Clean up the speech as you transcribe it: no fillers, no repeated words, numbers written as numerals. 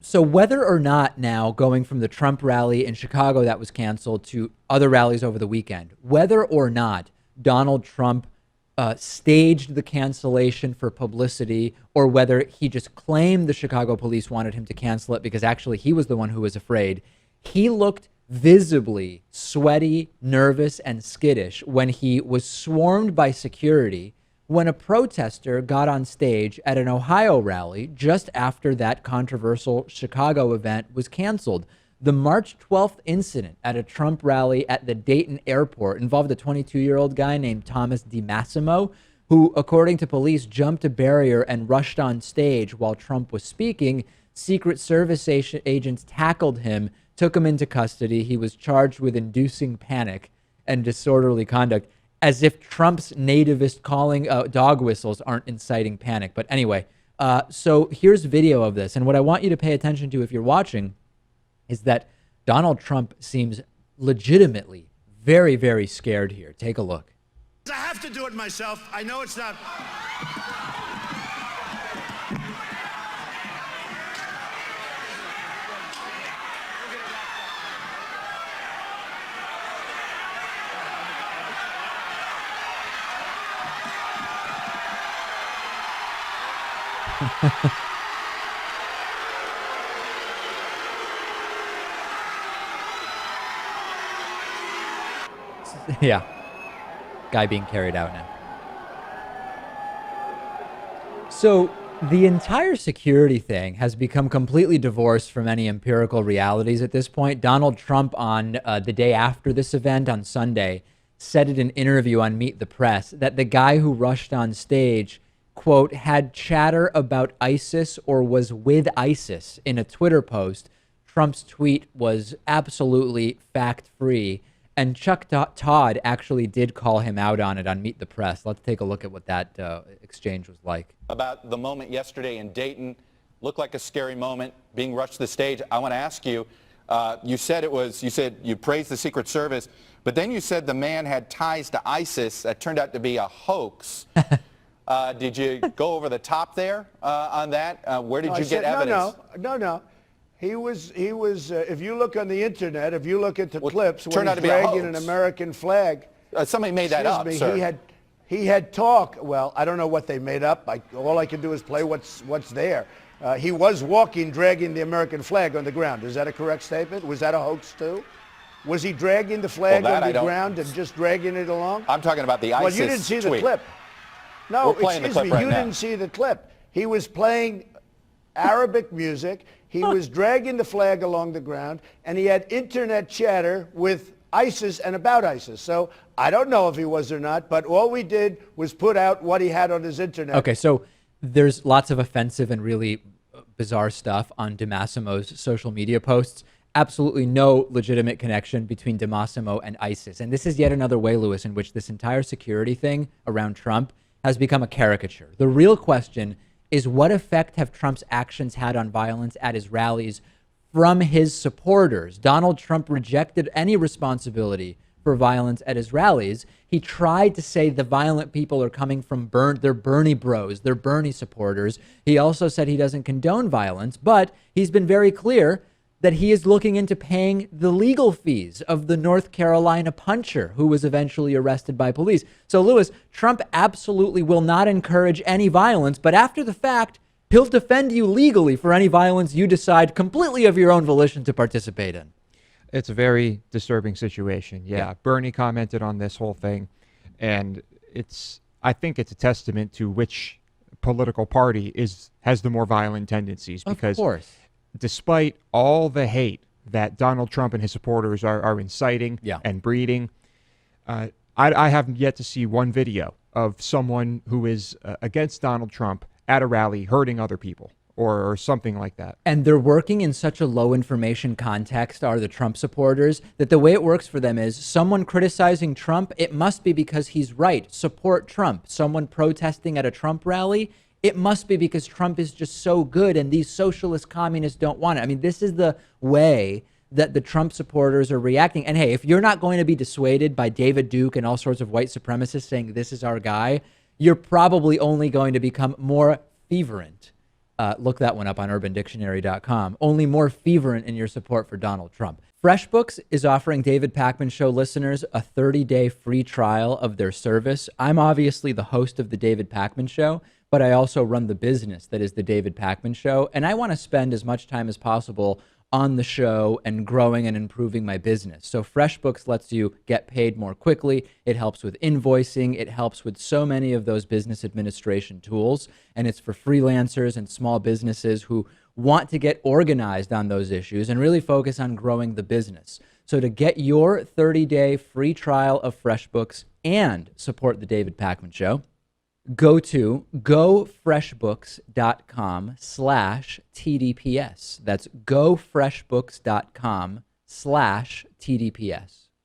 So whether or not now going from the Trump rally in Chicago that was canceled to other rallies over the weekend, whether or not Donald Trump staged the cancellation for publicity, or whether he just claimed the Chicago police wanted him to cancel it because actually he was the one who was afraid, he looked visibly sweaty, nervous, and skittish when he was swarmed by security when a protester got on stage at an Ohio rally just after that controversial Chicago event was canceled. The March 12th incident at a Trump rally at the Dayton airport involved a 22-year-old guy named Thomas DiMassimo, who, according to police, jumped a barrier and rushed on stage while Trump was speaking. Secret Service agents tackled him, took him into custody. He was charged with inducing panic and disorderly conduct, as if Trump's nativist calling dog whistles aren't inciting panic. But anyway, so here's video of this. And what I want you to pay attention to if you're watching is that Donald Trump seems legitimately very, very scared here. Take a look. I have to do it myself. I know it's not. Yeah. Guy being carried out now. So the entire security thing has become completely divorced from any empirical realities at this point. Donald Trump on the day after this event on Sunday said in an interview on Meet the Press that the guy who rushed on stage, quote, had chatter about ISIS or was with ISIS in a Twitter post. Trump's tweet was absolutely fact-free. And Chuck Todd actually did call him out on it on Meet the Press. Let's take a look at what that exchange was like. About the moment yesterday in Dayton, looked like a scary moment, being rushed to the stage. I want to ask you, you said you praised the Secret Service, but then you said the man had ties to ISIS. That turned out to be a hoax. Did you go over the top there on that? Where did you get evidence? No. He was. If you look on the internet, if you look at the clips, when turned out he's to be a dragging hoax. an American flag. Somebody made that up, sir. He had talk. Well, I don't know what they made up. All I can do is play what's there. He was walking, dragging the American flag on the ground. Is that a correct statement? Was that a hoax too? Was he dragging the flag on the ground and just dragging it along? I'm talking about the ISIS Well, you didn't see the tweet. clip. No, excuse me, you didn't see the clip. He was playing Arabic music. He was dragging the flag along the ground, and he had internet chatter with ISIS and about ISIS. So I don't know if he was or not, but all we did was put out what he had on his internet. Okay, so there's lots of offensive and really bizarre stuff on DiMassimo's social media posts. Absolutely no legitimate connection between DiMassimo and ISIS. And this is yet another way, Lewis, in which this entire security thing around Trump has become a caricature. The real question is, what effect have Trump's actions had on violence at his rallies from his supporters? Donald Trump rejected any responsibility for violence at his rallies. He tried to say the violent people are coming from they're Bernie bros, they're Bernie supporters. He also said he doesn't condone violence, but he's been very clear that he is looking into paying the legal fees of the North Carolina puncher who was eventually arrested by police. So, Lewis, Trump absolutely will not encourage any violence, but after the fact, he'll defend you legally for any violence you decide completely of your own volition to participate in. It's a very disturbing situation. Yeah. Bernie commented on this whole thing, and I think it's a testament to which political party has the more violent tendencies, because of course, despite all the hate that Donald Trump and his supporters are inciting and breeding, I haven't yet to see one video of someone who is against Donald Trump at a rally hurting other people or something like that. And they're working in such a low information context, are the Trump supporters, that the way it works for them is someone criticizing Trump, it must be because he's right. Support Trump. Someone protesting at a Trump rally, it must be because Trump is just so good and these socialist communists don't want it. I mean, this is the way that the Trump supporters are reacting. And hey, if you're not going to be dissuaded by David Duke and all sorts of white supremacists saying this is our guy, you're probably only going to become more fervent Look that one up on urbandictionary.com. Only more fervent in your support for Donald Trump. FreshBooks is offering David Pakman Show listeners a 30-day free trial of their service. I'm obviously the host of the David Pakman Show, but I also run the business that is the David Pakman Show, and I want to spend as much time as possible on the show and growing and improving my business. So FreshBooks lets you get paid more quickly. It helps with invoicing. It helps with so many of those business administration tools. And it's for freelancers and small businesses who want to get organized on those issues and really focus on growing the business. So to get your 30-day free trial of FreshBooks and support the David Pakman Show, go to gofreshbooks.com/TDPS. That's gofreshbooks.com/TDPS.